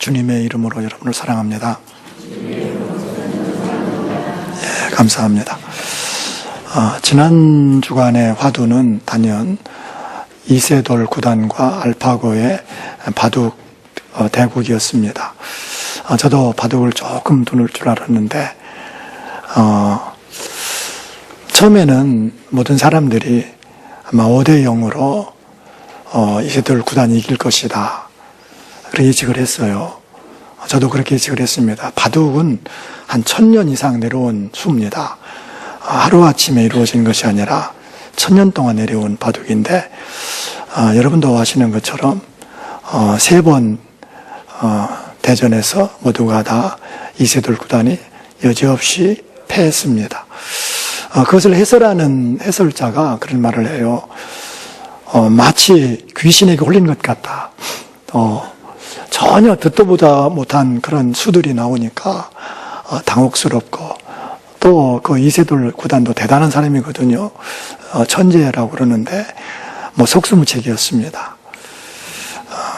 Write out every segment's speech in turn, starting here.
주님의 이름으로 여러분을 사랑합니다. 예, 감사합니다. 지난 주간의 화두는 단연 이세돌 구단과 알파고의 바둑 대국이었습니다. 저도 바둑을 조금 두는 줄 알았는데 처음에는 모든 사람들이 아마 5대 0으로 이세돌 구단이 이길 것이다, 그렇게 예측을 했어요. 저도 그렇게 예측을 했습니다. 바둑은 한 1000년 이상 내려온 수입니다. 하루아침에 이루어진 것이 아니라 1000년 동안 내려온 바둑인데, 여러분도 아시는 것처럼 3번 대전에서 모두가 다 이세돌 구단이 여지없이 패했습니다. 그것을 해설하는 해설자가 그런 말을 해요. 마치 귀신에게 홀린 것 같다. 전혀 듣도 보다 못한 그런 수들이 나오니까 당혹스럽고, 또 그 이세돌 구단도 대단한 사람이거든요. 천재라고 그러는데 속수무책이었습니다.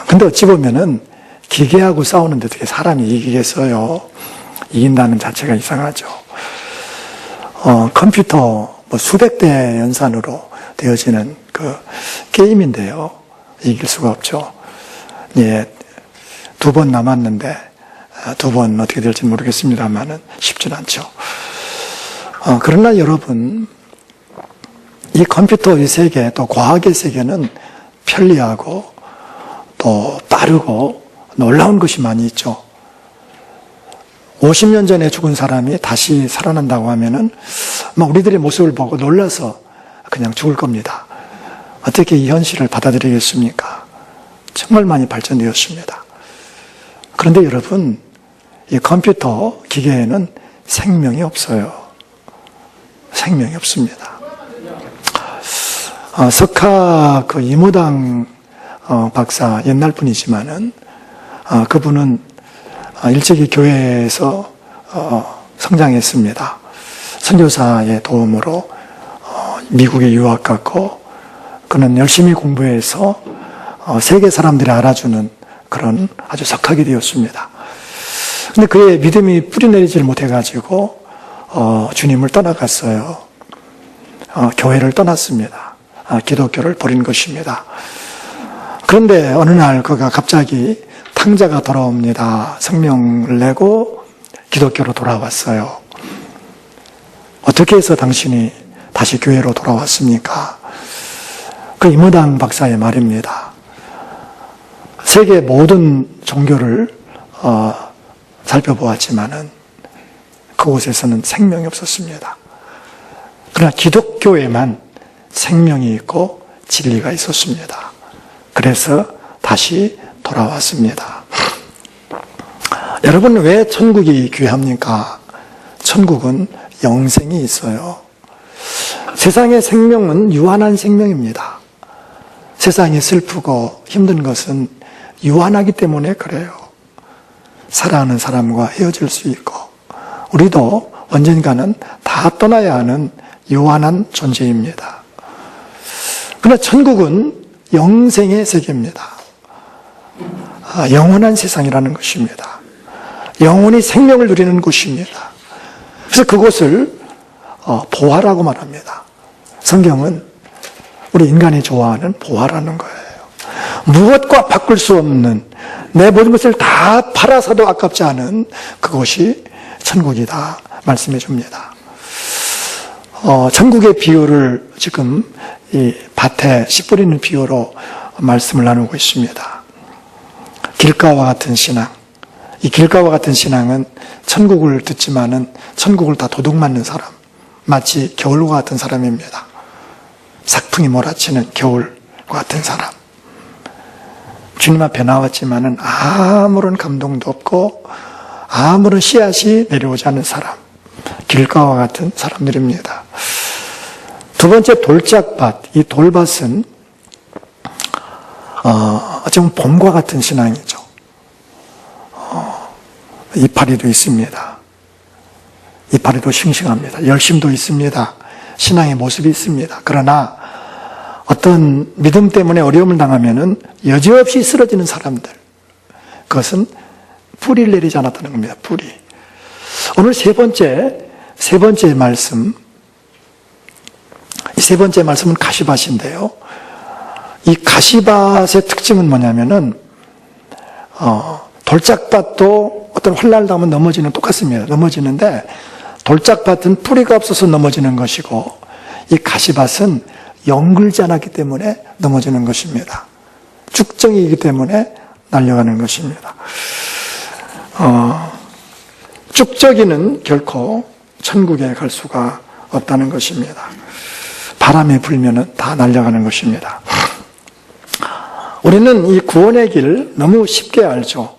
근데 어찌 보면은 기계하고 싸우는데 어떻게 사람이 이기겠어요? 이긴다는 자체가 이상하죠. 컴퓨터 수백 대 연산으로 되어지는 그 게임인데요, 이길 수가 없죠. 예, 2번 남았는데 2번 어떻게 될지 모르겠습니다만은 쉽진 않죠. 그러나 여러분, 이 컴퓨터의 세계, 또 과학의 세계는 편리하고 또 빠르고 놀라운 것이 많이 있죠. 50년 전에 죽은 사람이 다시 살아난다고 하면은 우리들의 모습을 보고 놀라서 그냥 죽을 겁니다. 어떻게 이 현실을 받아들이겠습니까? 정말 많이 발전되었습니다. 그런데 여러분, 이 컴퓨터 기계에는 생명이 없어요. 생명이 없습니다. 석하 이모당 박사, 옛날 분이지만은 그분은 일찍이 교회에서 성장했습니다. 선교사의 도움으로 미국에 유학 갔고, 그는 열심히 공부해서 세계 사람들이 알아주는 그런 아주 석학이 되었습니다. 근데 그의 믿음이 뿌리내리질 못해가지고 주님을 떠나갔어요. 교회를 떠났습니다. 기독교를 버린 것입니다. 그런데 어느 날 그가 갑자기 탕자가 돌아옵니다. 성명을 내고 기독교로 돌아왔어요. 어떻게 해서 당신이 다시 교회로 돌아왔습니까? 그 이모당 박사의 말입니다. 세계 모든 종교를 살펴보았지만은 그곳에서는 생명이 없었습니다. 그러나 기독교에만 생명이 있고 진리가 있었습니다. 그래서 다시 돌아왔습니다. 여러분, 왜 천국이 귀합니까? 천국은 영생이 있어요. 세상의 생명은 유한한 생명입니다. 세상이 슬프고 힘든 것은 유한하기 때문에 그래요. 사랑하는 사람과 헤어질 수 있고, 우리도 언젠가는 다 떠나야 하는 유한한 존재입니다. 그러나 천국은 영생의 세계입니다. 영원한 세상이라는 것입니다. 영원히 생명을 누리는 곳입니다. 그래서 그곳을 보화라고 말합니다. 성경은 우리 인간이 좋아하는 보화라는 거예요. 무엇과 바꿀 수 없는, 내 모든 것을 다 팔아서도 아깝지 않은 그곳이 천국이다 말씀해 줍니다. 천국의 비유를 지금 이 밭에 씨 뿌리는 비유로 말씀을 나누고 있습니다. 길가와 같은 신앙. 이 길가와 같은 신앙은 천국을 듣지만은 천국을 다 도둑 맞는 사람, 마치 겨울과 같은 사람입니다. 삭풍이 몰아치는 겨울과 같은 사람. 주님 앞에 나왔지만은 아무런 감동도 없고 아무런 씨앗이 내려오지 않는 사람, 길가와 같은 사람들입니다. 두 번째, 돌짝밭. 이 돌밭은 어쩌면 봄과 같은 신앙이죠. 이파리도 있습니다. 이파리도 싱싱합니다. 열심도 있습니다. 신앙의 모습이 있습니다. 그러나 어떤 믿음 때문에 어려움을 당하면은 여지없이 쓰러지는 사람들, 그것은 뿌리를 내리지 않았다는 겁니다. 뿌리. 오늘 세 번째 말씀, 이 세 번째 말씀은 가시밭인데요. 이 가시밭의 특징은 뭐냐면은 돌짝밭도 어떤 환난을 당하면 넘어지는 똑같습니다. 넘어지는데 돌짝밭은 뿌리가 없어서 넘어지는 것이고 이 가시밭은 연글지 않았기 때문에 넘어지는 것입니다. 쭉정이기 때문에 날려가는 것입니다. 쭉정이는 결코 천국에 갈 수가 없다는 것입니다. 바람이 불면은 다 날려가는 것입니다. 우리는 이 구원의 길 너무 쉽게 알죠.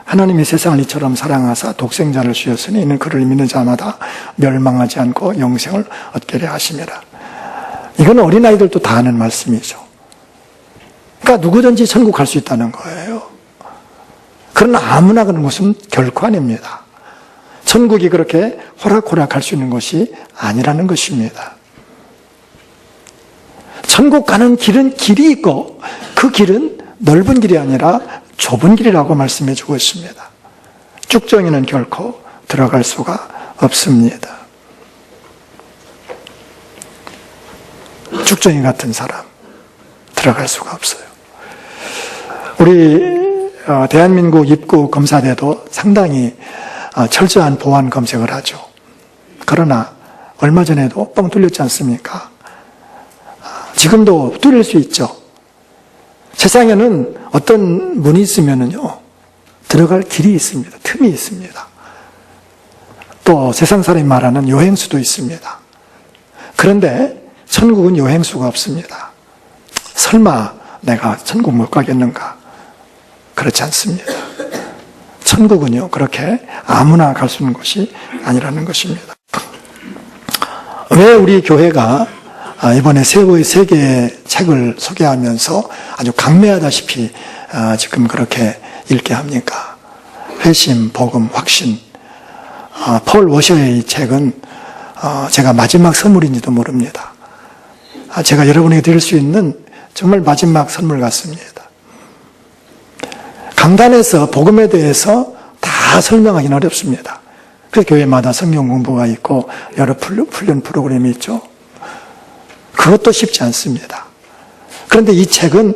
하나님이 세상을 이처럼 사랑하사 독생자를 주셨으니 이는 그를 믿는 자마다 멸망하지 않고 영생을 얻게 하심이라. 이건 어린아이들도 다 아는 말씀이죠. 그러니까 누구든지 천국 갈 수 있다는 거예요. 그러나 아무나 그런 것은 결코 아닙니다. 천국이 그렇게 호락호락 갈 수 있는 것이 아니라는 것입니다. 천국 가는 길은 길이 있고 그 길은 넓은 길이 아니라 좁은 길이라고 말씀해 주고 있습니다. 쭉정이는 결코 들어갈 수가 없습니다. 쭉정이 같은 사람 들어갈 수가 없어요. 우리 대한민국 입국 검사대도 상당히 철저한 보안 검색을 하죠. 그러나 얼마 전에도 뻥 뚫렸지 않습니까? 지금도 뚫릴 수 있죠. 세상에는 어떤 문이 있으면은요, 들어갈 길이 있습니다. 틈이 있습니다. 또 세상 사람이 말하는 요행수도 있습니다. 그런데 천국은 요행수가 없습니다. 설마 내가 천국 못 가겠는가? 그렇지 않습니다. 천국은요, 그렇게 아무나 갈 수 있는 것이 아니라는 것입니다. 왜 우리 교회가 이번에 세 개의 책을 소개하면서 아주 강매하다시피 지금 그렇게 읽게 합니까? 회심, 복음, 확신. 폴 워셔의 이 책은 제가 마지막 선물인지도 모릅니다. 제가 여러분에게 드릴 수 있는 정말 마지막 선물 같습니다. 강단에서 복음에 대해서 다 설명하기는 어렵습니다. 그래서 교회마다 성경 공부가 있고 여러 훈련 프로그램이 있죠. 그것도 쉽지 않습니다. 그런데 이 책은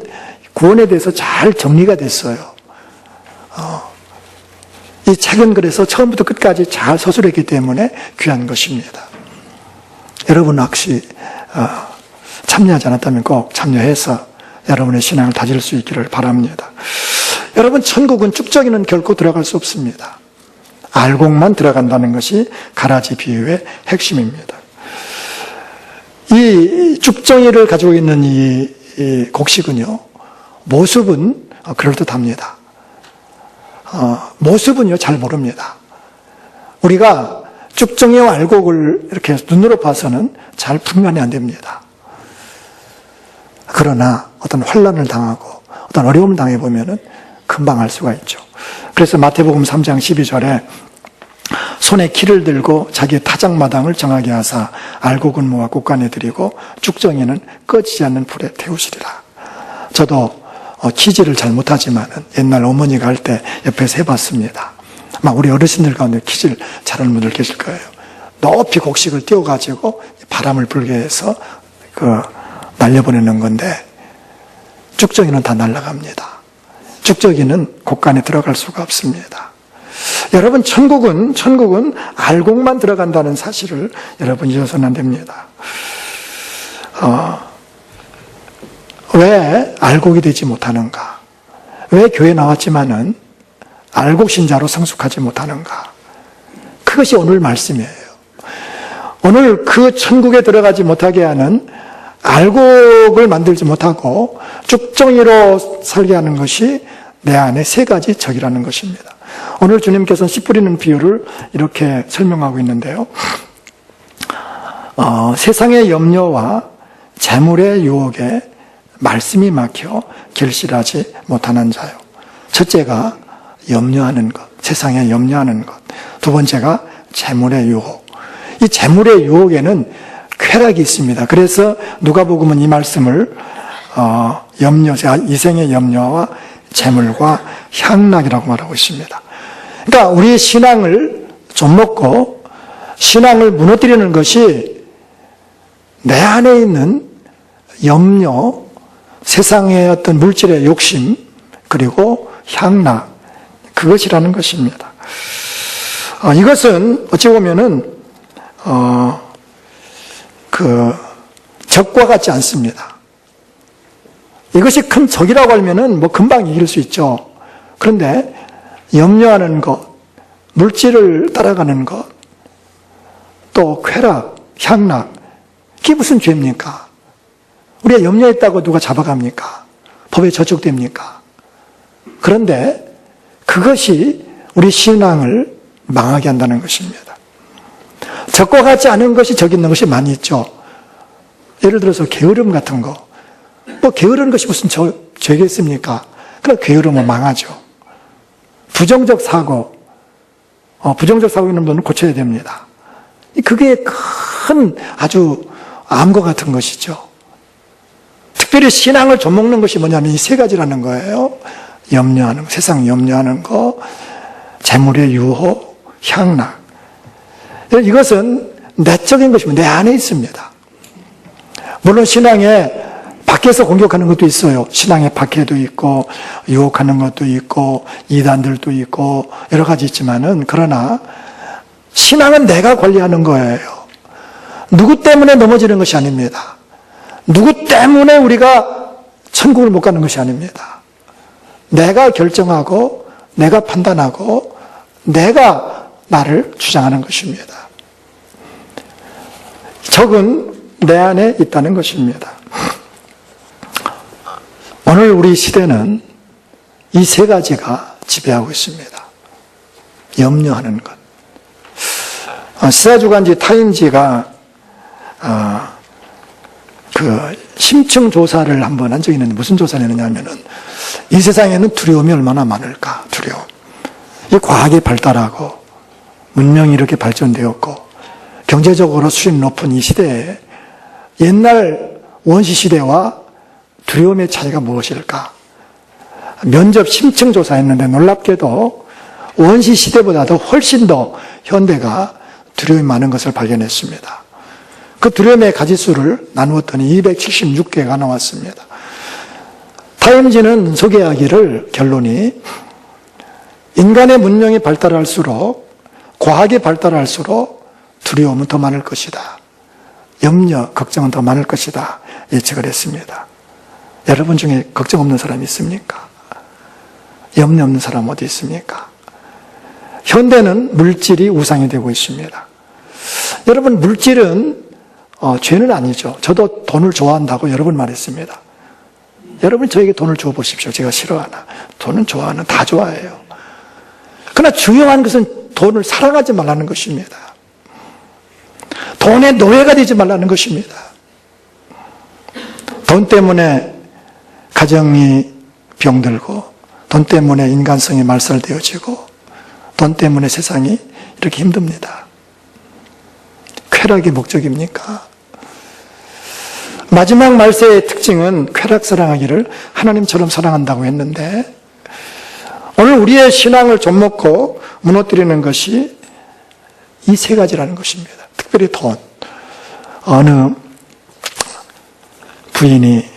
구원에 대해서 잘 정리가 됐어요. 이 책은 그래서 처음부터 끝까지 잘 서술했기 때문에 귀한 것입니다. 여러분 혹시 참여하지 않았다면 꼭 참여해서 여러분의 신앙을 다질 수 있기를 바랍니다. 여러분, 천국은 쭉정이는 결코 들어갈 수 없습니다. 알곡만 들어간다는 것이 가라지 비유의 핵심입니다. 이 쭉정이를 가지고 있는 이 곡식은요, 모습은 그럴듯합니다. 모습은요, 잘 모릅니다. 우리가 쭉정이와 알곡을 이렇게 눈으로 봐서는 잘 분간이 안 됩니다. 그러나 어떤 환난을 당하고 어떤 어려움을 당해보면은 금방 알 수가 있죠. 그래서 마태복음 3장 12절에 손에 키를 들고 자기의 타작마당을 정하게 하사 알곡은 모아 곳간에 들이고 쭉정이는 꺼지지 않는 불에 태우시리라. 저도 키질을 잘 못하지만은 옛날 어머니가 할 때 옆에서 해봤습니다. 막 우리 어르신들 가운데 키질 잘하는 분들 계실 거예요. 높이 곡식을 띄워가지고 바람을 불게 해서 날려보내는 건데 쭉정이는 다 날아갑니다. 쭉정이는 곳간에 들어갈 수가 없습니다. 여러분, 천국은 알곡만 들어간다는 사실을 여러분 잊어서는 안 됩니다. 왜 알곡이 되지 못하는가? 왜 교회 나왔지만은 알곡 신자로 성숙하지 못하는가? 그것이 오늘 말씀이에요. 오늘 그 천국에 들어가지 못하게 하는 알곡을 만들지 못하고 쭉정이로 살게 하는 것이 내 안에 세 가지 적이라는 것입니다. 오늘 주님께서는 씨 뿌리는 비유를 이렇게 설명하고 있는데요. 세상의 염려와 재물의 유혹에 말씀이 막혀 결실하지 못하는 자요. 첫째가 염려하는 것, 세상에 염려하는 것. 두 번째가 재물의 유혹. 이 재물의 유혹에는 쾌락이 있습니다. 그래서 누가복음은 이 말씀을 이생의 염려와 재물과 향락이라고 말하고 있습니다. 그러니까 우리의 신앙을 좀먹고 신앙을 무너뜨리는 것이 내 안에 있는 염려, 세상의 어떤 물질의 욕심, 그리고 향락, 그것이라는 것입니다. 이것은 어찌 보면은 적과 같지 않습니다. 이것이 큰 적이라고 하면은 뭐 금방 이길 수 있죠. 그런데 염려하는 것, 물질을 따라가는 것, 또 쾌락, 향락, 이게 무슨 죄입니까? 우리가 염려했다고 누가 잡아갑니까? 법에 저촉됩니까? 그런데 그것이 우리 신앙을 망하게 한다는 것입니다. 적과 같지 않은 것이 적이 있는 것이 많이 있죠. 예를 들어서 게으름 같은 거. 뭐 게으른 것이 무슨 죄겠습니까? 그럼 게으름은 망하죠. 부정적 사고, 부정적 사고 있는 분은 고쳐야 됩니다. 그게 큰 아주 암과 같은 것이죠. 특별히 신앙을 좀먹는 것이 뭐냐면 이 세 가지라는 거예요. 염려하는 거, 세상 염려하는 거, 재물의 유혹, 향락. 이것은 내적인 것이면 내 안에 있습니다. 물론 신앙에 밖에서 공격하는 것도 있어요. 신앙의 밖에도 있고 유혹하는 것도 있고 이단들도 있고 여러 가지 있지만은, 그러나 신앙은 내가 관리하는 거예요. 누구 때문에 넘어지는 것이 아닙니다. 누구 때문에 우리가 천국을 못 가는 것이 아닙니다. 내가 결정하고 내가 판단하고 내가 나를 주장하는 것입니다. 적은 내 안에 있다는 것입니다. 오늘 우리 시대는 이 세 가지가 지배하고 있습니다. 염려하는 것. 시사주간지 타임지가 심층 조사를 한번 한 적이 있는데, 무슨 조사를 했느냐면은 이 세상에는 두려움이 얼마나 많을까. 두려움. 이 과학이 발달하고 문명이 이렇게 발전되었고 경제적으로 수익 높은 이 시대에 옛날 원시 시대와 두려움의 차이가 무엇일까? 면접 심층 조사했는데 놀랍게도 원시 시대보다도 훨씬 더 현대가 두려움이 많은 것을 발견했습니다. 그 두려움의 가지수를 나누었더니 276개가 나왔습니다. 타임지는 소개하기를 결론이 인간의 문명이 발달할수록, 과학이 발달할수록 두려움은 더 많을 것이다. 염려, 걱정은 더 많을 것이다. 예측을 했습니다. 여러분 중에 걱정 없는 사람이 있습니까? 염려 없는 사람 어디 있습니까? 현대는 물질이 우상이 되고 있습니다. 여러분, 물질은 죄는 아니죠. 저도 돈을 좋아한다고 여러 번 말했습니다. 여러분 저에게 돈을 줘 보십시오. 제가 싫어하나. 돈은 좋아하는, 다 좋아해요. 그러나 중요한 것은 돈을 사랑하지 말라는 것입니다. 돈의 노예가 되지 말라는 것입니다. 돈 때문에 가정이 병들고, 돈 때문에 인간성이 말살되어지고, 돈 때문에 세상이 이렇게 힘듭니다. 쾌락이 목적입니까? 마지막 말세의 특징은 쾌락 사랑하기를 하나님처럼 사랑한다고 했는데, 오늘 우리의 신앙을 좀먹고 무너뜨리는 것이 이 세 가지라는 것입니다. 특별히 돈. 어느 부인이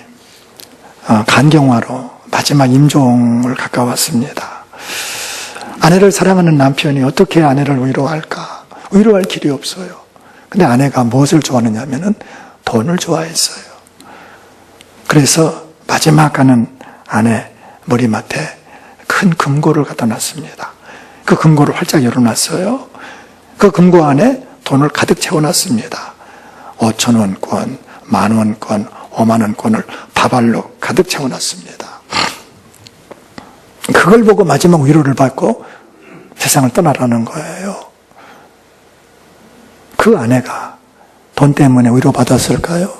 간경화로 마지막 임종을 가까웠습니다. 아내를 사랑하는 남편이 어떻게 아내를 위로할까? 위로할 길이 없어요. 근데 아내가 무엇을 좋아하느냐 하면은 돈을 좋아했어요. 그래서 마지막 가는 아내 머리맡에 큰 금고를 갖다 놨습니다. 그 금고를 활짝 열어놨어요. 그 금고 안에 돈을 가득 채워놨습니다. 5,000원권, 10,000원권, 50,000원권을 다발로 가득 채워놨습니다. 그걸 보고 마지막 위로를 받고 세상을 떠나라는 거예요. 그 아내가 돈 때문에 위로받았을까요?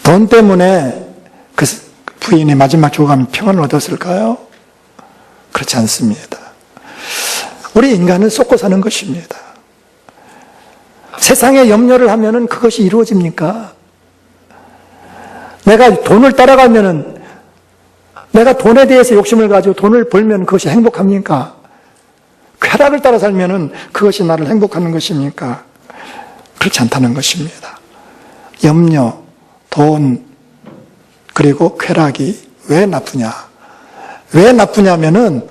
돈 때문에 그 부인이 마지막 죽어가면 평안을 얻었을까요? 그렇지 않습니다. 우리 인간은 쏟고 사는 것입니다. 세상에 염려를 하면은 그것이 이루어집니까? 내가 돈을 따라가면은, 내가 돈에 대해서 욕심을 가지고 돈을 벌면 그것이 행복합니까? 쾌락을 따라 살면은 그것이 나를 행복하는 것입니까? 그렇지 않다는 것입니다. 염려, 돈, 그리고 쾌락이 왜 나쁘냐? 왜 나쁘냐면은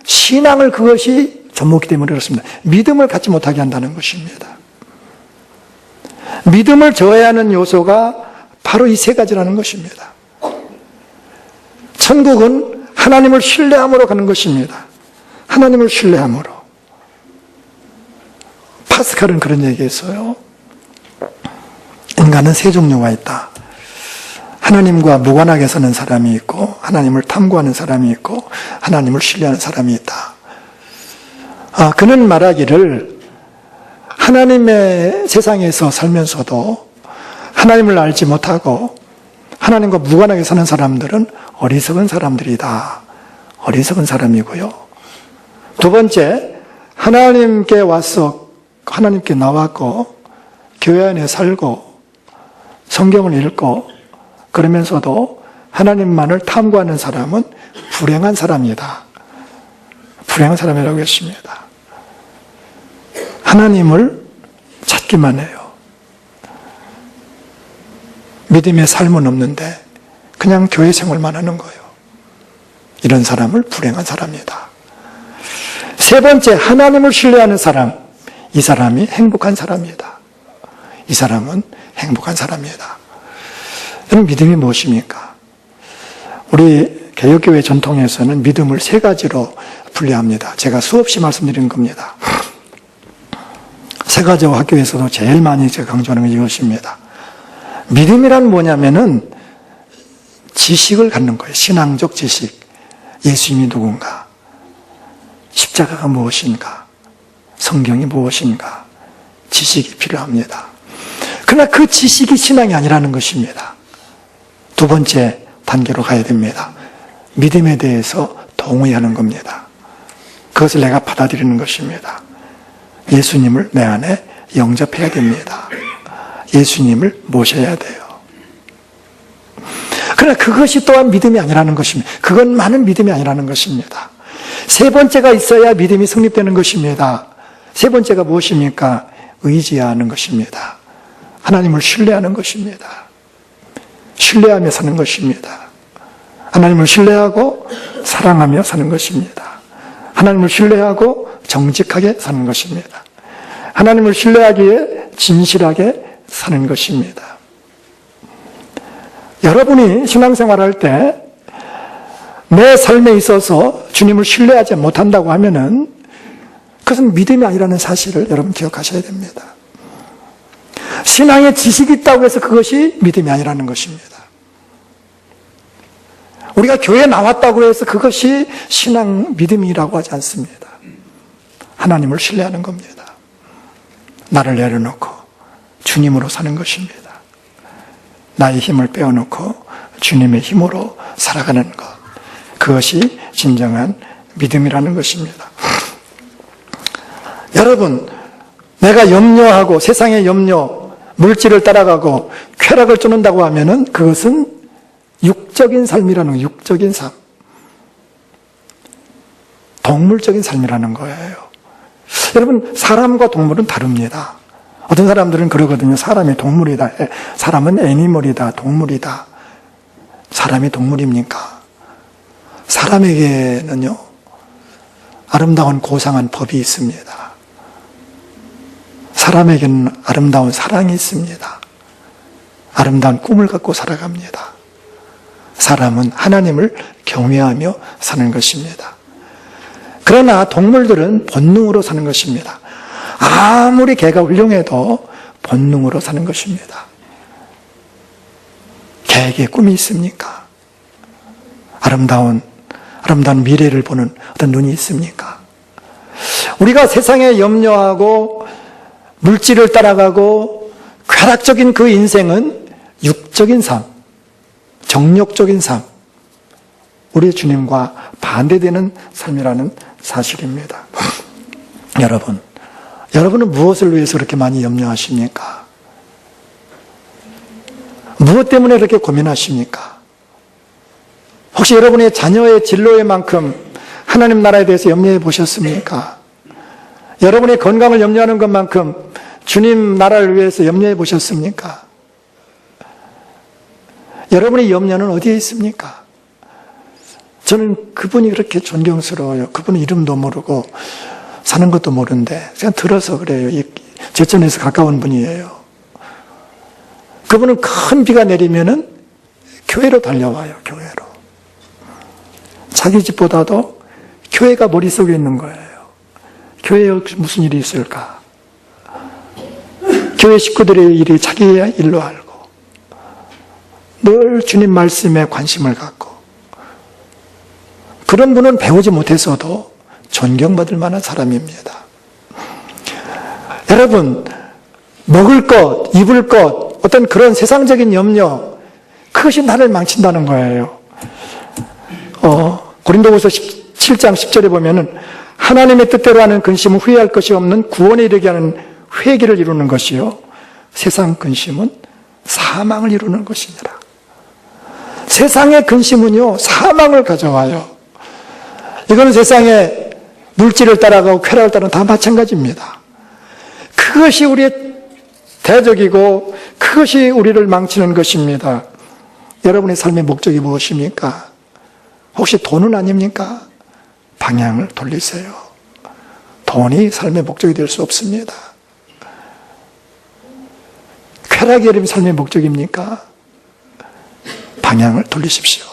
신앙을 그것이 접목이 때문에 그렇습니다. 믿음을 갖지 못하게 한다는 것입니다. 믿음을 저해하는 요소가 바로 이 세 가지라는 것입니다. 천국은 하나님을 신뢰함으로 가는 것입니다. 하나님을 신뢰함으로. 파스칼은 그런 얘기했어요. 인간은 세 종류가 있다. 하나님과 무관하게 사는 사람이 있고, 하나님을 탐구하는 사람이 있고, 하나님을 신뢰하는 사람이 있다. 그는 말하기를 하나님의 세상에서 살면서도 하나님을 알지 못하고 하나님과 무관하게 사는 사람들은 어리석은 사람들이다. 어리석은 사람이고요. 두 번째, 하나님께 와서 하나님께 나왔고 교회 안에 살고 성경을 읽고 그러면서도 하나님만을 탐구하는 사람은 불행한 사람이다. 불행한 사람이라고 했습니다. 하나님을 찾기만 해요. 믿음의 삶은 없는데 그냥 교회 생활만 하는 거예요. 이런 사람을 불행한 사람이다. 세 번째, 하나님을 신뢰하는 사람. 이 사람이 행복한 사람이다. 이 사람은 행복한 사람이다. 여러분, 믿음이 무엇입니까? 우리 개혁교회 전통에서는 믿음을 세 가지로 분류합니다. 제가 수없이 말씀드린 겁니다. 세 가지와 학교에서도 제일 많이 제가 강조하는 건 이것입니다. 믿음이란 뭐냐면은 지식을 갖는 거예요. 신앙적 지식. 예수님이 누군가? 십자가가 무엇인가? 성경이 무엇인가? 지식이 필요합니다. 그러나 그 지식이 신앙이 아니라는 것입니다. 두 번째 단계로 가야 됩니다. 믿음에 대해서 동의하는 겁니다. 그것을 내가 받아들이는 것입니다. 예수님을 내 안에 영접해야 됩니다. 예수님을 모셔야 돼요. 그러나 그것이 또한 믿음이 아니라는 것입니다. 그것만은 믿음이 아니라는 것입니다. 세 번째가 있어야 믿음이 성립되는 것입니다. 세 번째가 무엇입니까? 의지하는 것입니다. 하나님을 신뢰하는 것입니다. 신뢰하며 사는 것입니다. 하나님을 신뢰하고 사랑하며 사는 것입니다. 하나님을 신뢰하고 정직하게 사는 것입니다. 하나님을 신뢰하기에 진실하게 사는 것입니다. 여러분이 신앙생활할 때 내 삶에 있어서 주님을 신뢰하지 못한다고 하면은 그것은 믿음이 아니라는 사실을 여러분 기억하셔야 됩니다. 신앙에 지식이 있다고 해서 그것이 믿음이 아니라는 것입니다. 우리가 교회에 나왔다고 해서 그것이 신앙 믿음이라고 하지 않습니다. 하나님을 신뢰하는 겁니다. 나를 내려놓고 주님으로 사는 것입니다. 나의 힘을 빼어놓고 주님의 힘으로 살아가는 것. 그것이 진정한 믿음이라는 것입니다. 여러분, 내가 염려하고 세상의 염려, 물질을 따라가고 쾌락을 쫓는다고 하면은 그것은 육적인 삶이라는 거예요. 육적인 삶. 동물적인 삶이라는 거예요. 여러분, 사람과 동물은 다릅니다. 어떤 사람들은 그러거든요. 사람이 동물이다. 사람은 애니멀이다. 동물이다. 사람이 동물입니까? 사람에게는요, 아름다운 고상한 법이 있습니다. 사람에게는 아름다운 사랑이 있습니다. 아름다운 꿈을 갖고 살아갑니다. 사람은 하나님을 경외하며 사는 것입니다. 그러나 동물들은 본능으로 사는 것입니다. 아무리 개가 훌륭해도 본능으로 사는 것입니다. 개에게 꿈이 있습니까? 아름다운 미래를 보는 어떤 눈이 있습니까? 우리가 세상에 염려하고 물질을 따라가고 쾌락적인 그 인생은 육적인 삶, 정욕적인 삶, 우리 주님과 반대되는 삶이라는 사실입니다. 여러분은 무엇을 위해서 그렇게 많이 염려하십니까? 무엇 때문에 그렇게 고민하십니까? 혹시 여러분의 자녀의 진로의 만큼 하나님 나라에 대해서 염려해 보셨습니까? 여러분의 건강을 염려하는 것만큼 주님 나라를 위해서 염려해 보셨습니까? 여러분의 염려는 어디에 있습니까? 저는 그분이 그렇게 존경스러워요. 그분은 이름도 모르고 사는 것도 모르는데 그냥 들어서 그래요. 제천에서 가까운 분이에요. 그분은 큰 비가 내리면은 교회로 달려와요. 교회로. 자기 집보다도 교회가 머릿속에 있는 거예요. 교회에 무슨 일이 있을까? 교회 식구들의 일이 자기의 일로 알고 늘 주님 말씀에 관심을 갖고 그런 분은 배우지 못해서도 존경받을 만한 사람입니다. 여러분, 먹을 것, 입을 것, 어떤 그런 세상적인 염려, 그것이 나를 망친다는 거예요. 고린도후서 17장 10절에 보면은 하나님의 뜻대로 하는 근심은 후회할 것이 없는 구원에 이르게 하는 회개를 이루는 것이요. 세상 근심은 사망을 이루는 것이니라. 세상의 근심은요, 사망을 가져와요. 이거는 세상에 물질을 따라가고 쾌락을 따라가는 다 마찬가지입니다. 그것이 우리의 대적이고 그것이 우리를 망치는 것입니다. 여러분의 삶의 목적이 무엇입니까? 혹시 돈은 아닙니까? 방향을 돌리세요. 돈이 삶의 목적이 될 수 없습니다. 쾌락이 여러분 삶의 목적입니까? 방향을 돌리십시오.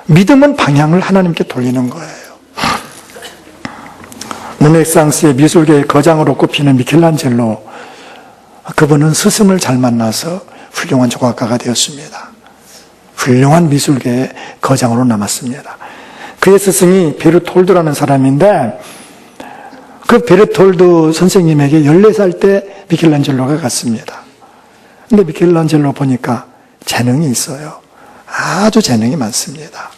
믿음은 방향을 하나님께 돌리는 거예요. 르네상스의 미술계의 거장으로 꼽히는 미켈란젤로, 그분은 스승을 잘 만나서 훌륭한 조각가가 되었습니다. 훌륭한 미술계의 거장으로 남았습니다. 그의 스승이 베르톨드라는 사람인데, 그 베르톨드 선생님에게 14살 때 미켈란젤로가 갔습니다. 근데 미켈란젤로 보니까 재능이 있어요. 아주 재능이 많습니다.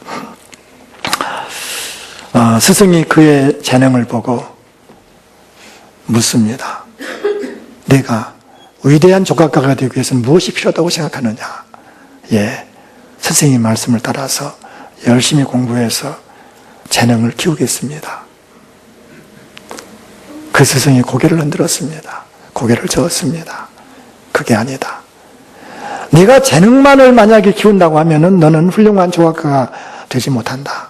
스승이 그의 재능을 보고 묻습니다. 내가 위대한 조각가가 되기 위해서는 무엇이 필요하다고 생각하느냐? 예, 선생님 말씀을 따라서 열심히 공부해서 재능을 키우겠습니다. 그 스승이 고개를 흔들었습니다. 고개를 저었습니다. 그게 아니다. 네가 재능만을 만약에 키운다고 하면은 너는 훌륭한 조각가가 되지 못한다.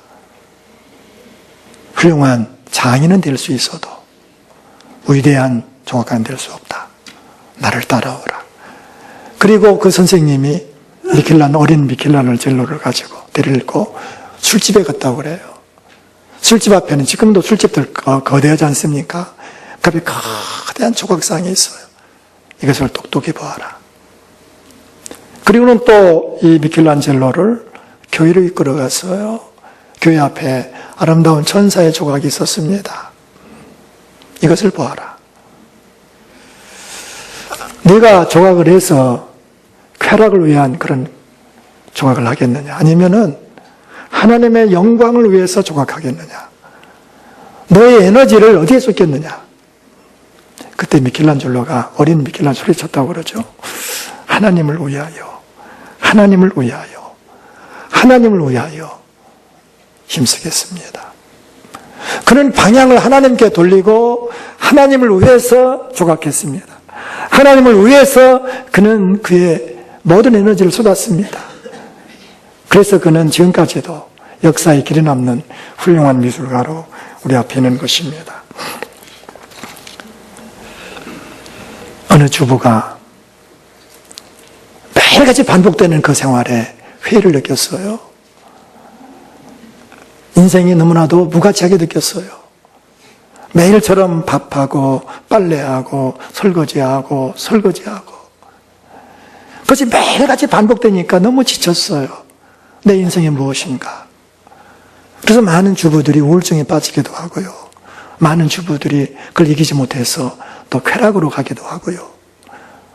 훌륭한 장인은 될 수 있어도 위대한 조각가는 될 수 없다. 나를 따라오라. 그리고 그 선생님이 어린 미켈란젤로를 가지고 데리고 술집에 갔다고 그래요. 술집 앞에는 지금도 술집들 거대하지 않습니까? 그 앞에 거대한 조각상이 있어요. 이것을 똑똑히 보아라. 그리고는 또 이 미켈란젤로를 교회로 이끌어 갔어요. 교회 앞에 아름다운 천사의 조각이 있었습니다. 이것을 보아라. 내가 조각을 해서 쾌락을 위한 그런 조각을 하겠느냐? 아니면은 하나님의 영광을 위해서 조각하겠느냐? 너의 에너지를 어디에 쏟겠느냐? 그때 미켈란젤로가 어린 미켈란젤로 소리쳤다고 그러죠. 하나님을 위하여, 하나님을 위하여, 하나님을 위하여 힘쓰겠습니다. 그는 방향을 하나님께 돌리고 하나님을 위해서 조각했습니다. 하나님을 위해서 그는 그의 모든 에너지를 쏟았습니다. 그래서 그는 지금까지도 역사에 길이 남는 훌륭한 미술가로 우리 앞에 있는 것입니다. 어느 주부가 매일같이 반복되는 그 생활에 회의를 느꼈어요. 인생이 너무나도 무가치하게 느꼈어요. 매일처럼 밥하고 빨래하고 설거지하고 그것이 매일같이 반복되니까 너무 지쳤어요. 내 인생이 무엇인가. 그래서 많은 주부들이 우울증에 빠지기도 하고요. 많은 주부들이 그걸 이기지 못해서 또 쾌락으로 가기도 하고요.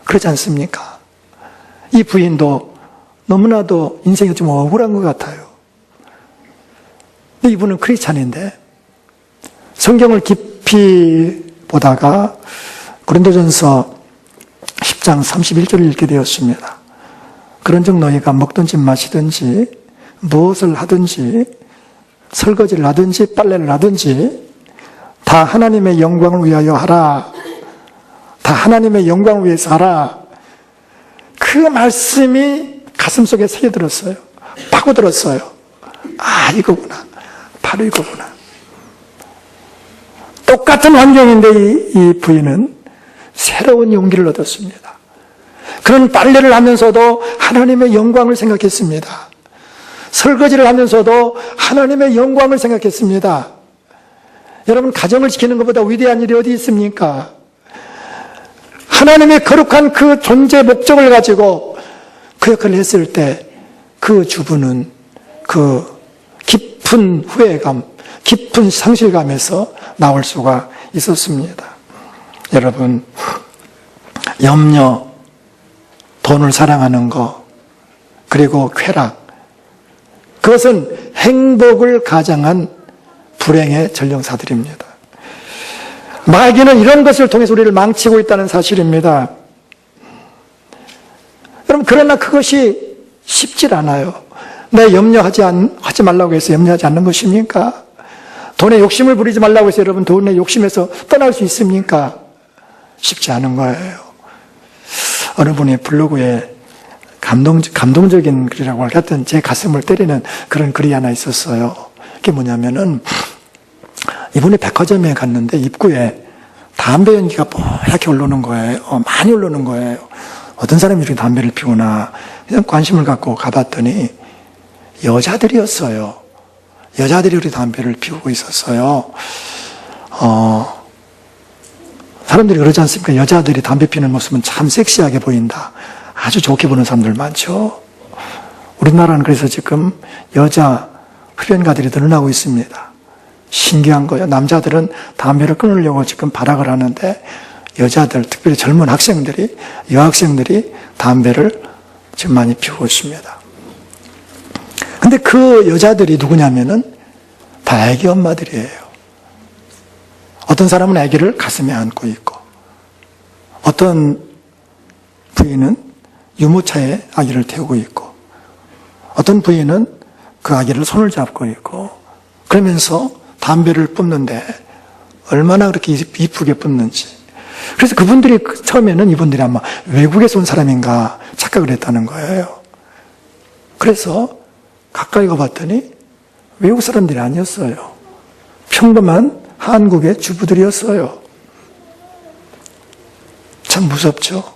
그렇지 않습니까? 이 부인도 너무나도 인생이 좀 억울한 것 같아요. 근데 이분은 크리스찬인데 성경을 깊이 보다가 고린도전서 10장 31절을 읽게 되었습니다. 그런즉 너희가 먹든지 마시든지 무엇을 하든지 설거지를 하든지 빨래를 하든지 다 다 하나님의 영광을 위하여 하라. 다 하나님의 영광을 위해서 하라. 그 말씀이 가슴속에 새겨들었어요. 파고들었어요. 아, 이거구나. 바로 이거구나. 똑같은 환경인데 이 부인은 새로운 용기를 얻었습니다. 그런 빨래를 하면서도 하나님의 영광을 생각했습니다. 설거지를 하면서도 하나님의 영광을 생각했습니다. 여러분, 가정을 지키는 것보다 위대한 일이 어디 있습니까? 하나님의 거룩한 그 존재 목적을 가지고 그 역할을 했을 때 그 주부는 그 깊은 후회감, 깊은 상실감에서 나올 수가 있었습니다. 여러분, 염려, 돈을 사랑하는 것, 그리고 쾌락, 그것은 행복을 가장한 불행의 전령사들입니다. 마귀는 이런 것을 통해서 우리를 망치고 있다는 사실입니다. 여러분, 그러나 그것이 쉽질 않아요. 내 염려하지 말라고 해서 염려하지 않는 것입니까? 돈에 욕심을 부리지 말라고 해서 여러분 돈의 욕심에서 떠날 수 있습니까? 쉽지 않은 거예요. 어느 분이 블로그에 감동적인 글이라고 하여튼 제 가슴을 때리는 그런 글이 하나 있었어요. 그게 뭐냐면은 이분이 백화점에 갔는데 입구에 담배 연기가 뽀얗게 올라오는 거예요. 많이 올라오는 거예요. 어떤 사람이 이렇게 담배를 피우나 그냥 관심을 갖고 가봤더니 여자들이었어요. 여자들이 우리 담배를 피우고 있었어요. 사람들이 그러지 않습니까? 여자들이 담배 피우는 모습은 참 섹시하게 보인다. 아주 좋게 보는 사람들 많죠. 우리나라는 그래서 지금 여자 흡연가들이 늘어나고 있습니다. 신기한 거예요. 남자들은 담배를 끊으려고 지금 발악을 하는데 여자들, 특별히 젊은 학생들이, 여학생들이 담배를 지금 많이 피우고 있습니다. 근데 그 여자들이 누구냐면은 다 애기 엄마들이에요. 어떤 사람은 아기를 가슴에 안고 있고, 어떤 부인은 유모차에 아기를 태우고 있고, 어떤 부인은 그 아기를 손을 잡고 있고, 그러면서 담배를 뿜는데 얼마나 그렇게 이쁘게 뿜는지. 그래서 그분들이 처음에는 이분들이 아마 외국에서 온 사람인가 착각을 했다는 거예요. 그래서 가까이 가봤더니 외국 사람들이 아니었어요. 평범한 한국의 주부들이었어요. 참 무섭죠?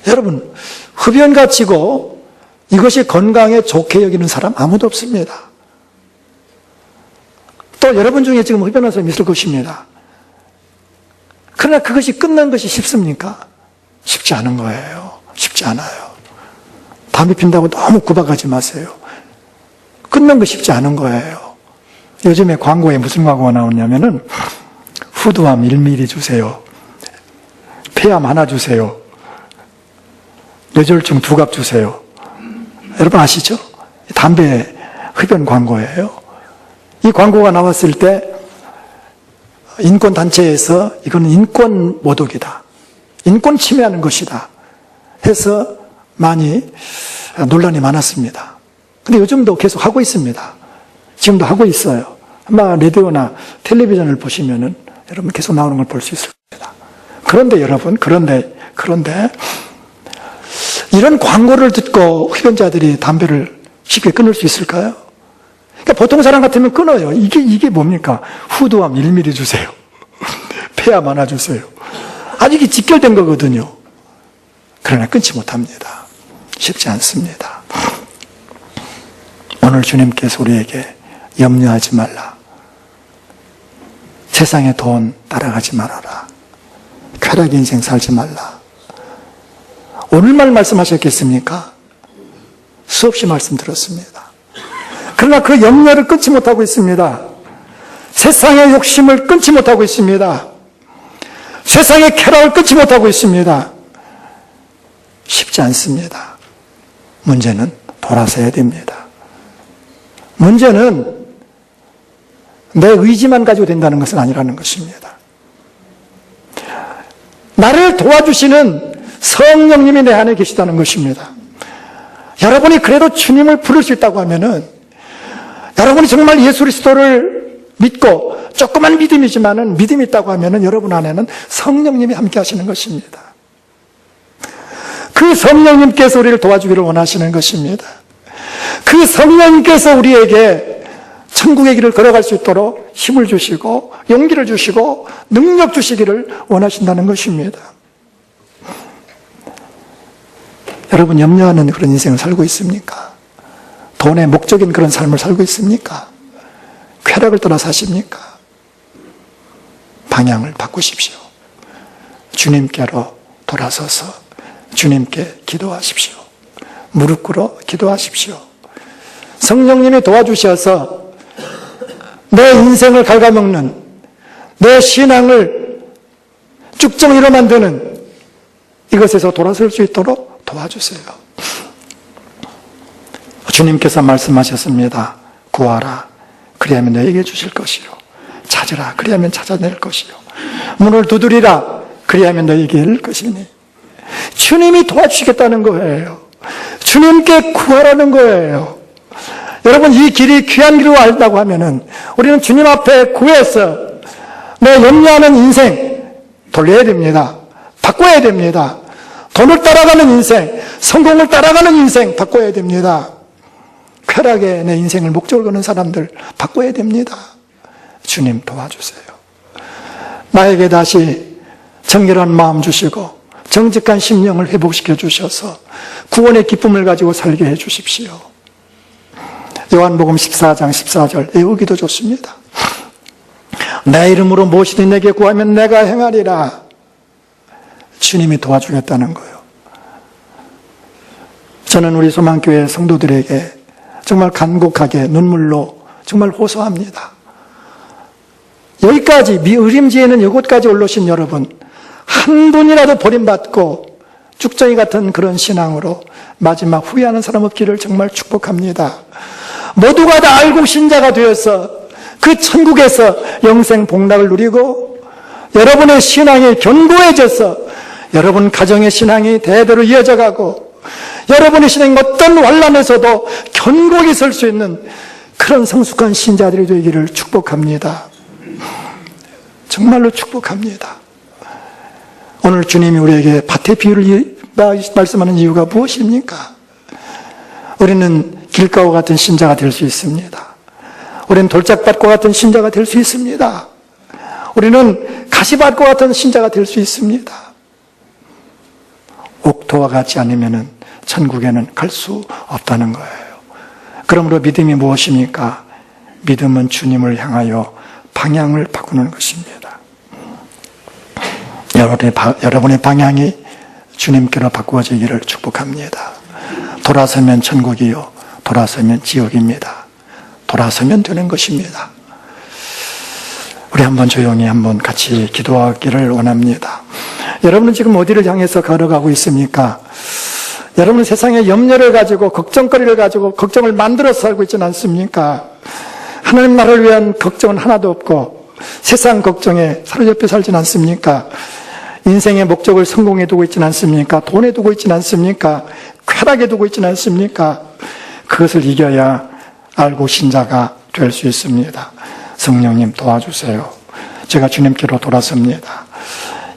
여러분, 흡연가 치고 이것이 건강에 좋게 여기는 사람 아무도 없습니다. 또 여러분 중에 지금 흡연한 사람이 있을 것입니다. 그러나 그것이 끝난 것이 쉽습니까? 쉽지 않은 거예요. 쉽지 않아요. 담배 핀다고 너무 구박하지 마세요. 끝난 거 쉽지 않은 거예요. 요즘에 광고에 무슨 광고가 나오냐면은 후두암 1mm 주세요. 폐암 하나 주세요. 뇌졸중 2갑 주세요. 여러분 아시죠? 담배 흡연 광고예요. 이 광고가 나왔을 때 인권단체에서 이거는 인권 모독이다. 인권 침해하는 것이다. 해서 많이 논란이 많았습니다. 근데 요즘도 계속 하고 있습니다. 지금도 하고 있어요. 아마 라디오나 텔레비전을 보시면은 여러분 계속 나오는 걸 볼 수 있을 겁니다. 그런데 여러분, 그런데 이런 광고를 듣고 흡연자들이 담배를 쉽게 끊을 수 있을까요? 그러니까 보통 사람 같으면 끊어요. 이게 뭡니까? 후두암 1mm 주세요. 폐암 하나 주세요. 아주 이게 직결된 거거든요. 그러나 끊지 못합니다. 쉽지 않습니다. 오늘 주님께서 우리에게 염려하지 말라. 세상의 돈 따라가지 말아라. 쾌락 인생 살지 말라. 오늘만 말씀하셨겠습니까? 수없이 말씀 들었습니다. 그러나 그 염려를 끊지 못하고 있습니다. 세상의 욕심을 끊지 못하고 있습니다. 세상의 쾌락을 끊지 못하고 있습니다. 쉽지 않습니다. 문제는 돌아서야 됩니다. 문제는 내 의지만 가지고 된다는 것은 아니라는 것입니다. 나를 도와주시는 성령님이 내 안에 계시다는 것입니다. 여러분이 그래도 주님을 부를 수 있다고 하면은, 여러분이 정말 예수 그리스도를 믿고 조그만 믿음이지만은 믿음이 있다고 하면은 여러분 안에는 성령님이 함께 하시는 것입니다. 그 성령님께서 우리를 도와주기를 원하시는 것입니다. 그 성령님께서 우리에게 천국의 길을 걸어갈 수 있도록 힘을 주시고 용기를 주시고 능력 주시기를 원하신다는 것입니다. 여러분 염려하는 그런 인생을 살고 있습니까? 돈의 목적인 그런 삶을 살고 있습니까? 쾌락을 떠나 사십니까? 방향을 바꾸십시오. 주님께로 돌아서서 주님께 기도하십시오. 무릎 꿇어 기도하십시오. 성령님이 도와주셔서 내 인생을 갉아먹는, 내 신앙을 쭉정이로 만드는 이것에서 돌아설 수 있도록 도와주세요. 주님께서 말씀하셨습니다. 구하라. 그리하면 너에게 주실 것이요. 찾으라. 그리하면 찾아낼 것이요. 문을 두드리라. 그리하면 너에게 열릴 것이니. 주님이 도와주시겠다는 거예요. 주님께 구하라는 거예요. 여러분 이 길이 귀한 길로 알다고 하면은 우리는 주님 앞에 구해서 내 염려하는 인생 돌려야 됩니다. 바꿔야 됩니다. 돈을 따라가는 인생, 성공을 따라가는 인생 바꿔야 됩니다. 쾌락에 내 인생을 목적을 거는 사람들 바꿔야 됩니다. 주님 도와주세요. 나에게 다시 정결한 마음 주시고 정직한 심령을 회복시켜 주셔서 구원의 기쁨을 가지고 살게 해 주십시오. 요한복음 14장 14절 외우기도 좋습니다. 내 이름으로 무엇이든 내게 구하면 내가 행하리라. 주님이 도와주겠다는 거예요. 저는 우리 소망교회 성도들에게 정말 간곡하게 눈물로 정말 호소합니다. 여기까지 미의림지에는 이곳까지 올라오신 여러분 한 분이라도 버림받고 쭉정이 같은 그런 신앙으로 마지막 후회하는 사람 없기를 정말 축복합니다. 모두가 다 알고 신자가 되어서 그 천국에서 영생 복락을 누리고 여러분의 신앙이 견고해져서 여러분 가정의 신앙이 대대로 이어져 가고 여러분의 신앙이 어떤 환난에서도 견고하게 설 수 있는 그런 성숙한 신자들이 되기를 축복합니다. 정말로 축복합니다. 오늘 주님이 우리에게 밭의 비유를 말씀하는 이유가 무엇입니까? 우리는 길가와 같은 신자가 될 수 있습니다. 우리는 돌짝밭과 같은 신자가 될 수 있습니다. 우리는 가시밭과 같은 신자가 될 수 있습니다. 옥토와 같지 않으면 천국에는 갈 수 없다는 거예요. 그러므로 믿음이 무엇입니까? 믿음은 주님을 향하여 방향을 바꾸는 것입니다. 여러분의 방향이 주님께로 바꾸어지기를 축복합니다. 돌아서면 천국이요, 돌아서면 지옥입니다. 돌아서면 되는 것입니다. 우리 한번 조용히 한번 같이 기도하기를 원합니다. 여러분은 지금 어디를 향해서 걸어가고 있습니까? 여러분은 세상에 염려를 가지고 걱정거리를 가지고 걱정을 만들어서 살고 있지는 않습니까? 하나님 나라를 위한 걱정은 하나도 없고 세상 걱정에 사로잡혀 살지는 않습니까? 인생의 목적을 성공에 두고 있지는 않습니까? 돈에 두고 있지는 않습니까? 쾌락에 두고 있지는 않습니까? 그것을 이겨야 알고 신자가 될 수 있습니다. 성령님 도와주세요. 제가 주님께로 돌아섭니다.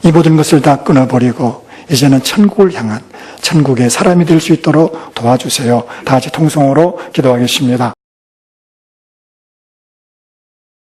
이 모든 것을 다 끊어버리고 이제는 천국을 향한 천국의 사람이 될 수 있도록 도와주세요. 다 같이 통성으로 기도하겠습니다.